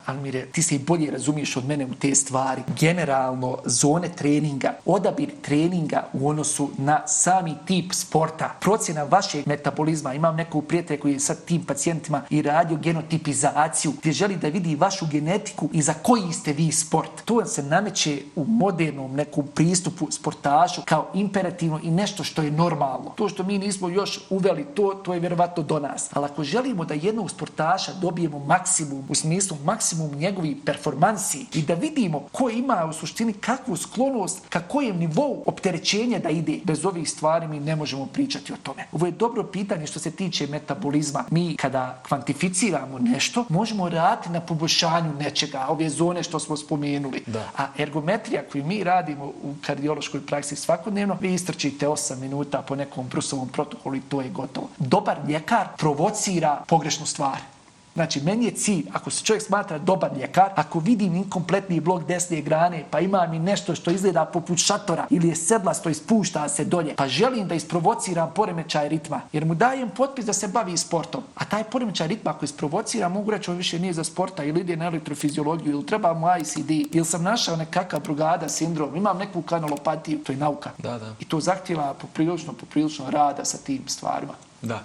Almire, ti se i bolje razumiješ od mene u te stvari. Generalno, zone treninga, odabir treninga u odnosu na sami tip sporta, procjena vašeg metabolizma. Imam nekog prijatelja koji je sad tim pacijentima i radio genotipizaciju, gdje želi da vidi vašu genetiku i za koji ste vi sport. To se nameće u modernom nekom pristupu sportašu kao imperativno i nešto što je normalno. To što mi nismo još uveli, to je vjerovatno do nas. Ali ako želimo da jednog sportaša dobijemo maksimum, u smislu maksimum njegovih performansi i da vidimo ko ima u suštini kakvu sklonost, ka kojem nivou opterećenja da ide, bez ovih stvari mi ne možemo pričati o tome. Ovo je dobro pitanje što se tiče metabolizma. Mi kada kvantificiramo nešto, možemo raditi na poboljšanju nečega, ove zone što smo spomenuli. Da. A ergometrija koju mi radimo u kardiološkoj praksi svakodnevno, vi istrčite 8 minuta po nekom Brusovom protokolu i to je gotovo. Dobar ljekar provocira pogrešnu stvar. Znači, meni je cilj, ako se čovjek smatra dobar ljekar, ako vidim inkompletni blok desne grane, pa ima mi nešto što izgleda poput šatora ili je sedlasto i spušta se dolje, pa želim da isprovociram poremećaj ritma, jer mu dajem potpis da se bavi sportom. A taj poremećaj ritma ako isprovocira, mogu reći on više nije za sporta ili ide na elektrofiziologiju ili treba mu ICD ili sam našao nekakav Brugada sindrom, imam neku kanalopatiju, to je nauka. Da. I to zahtjeva poprilično rada sa tim stvarima. Da.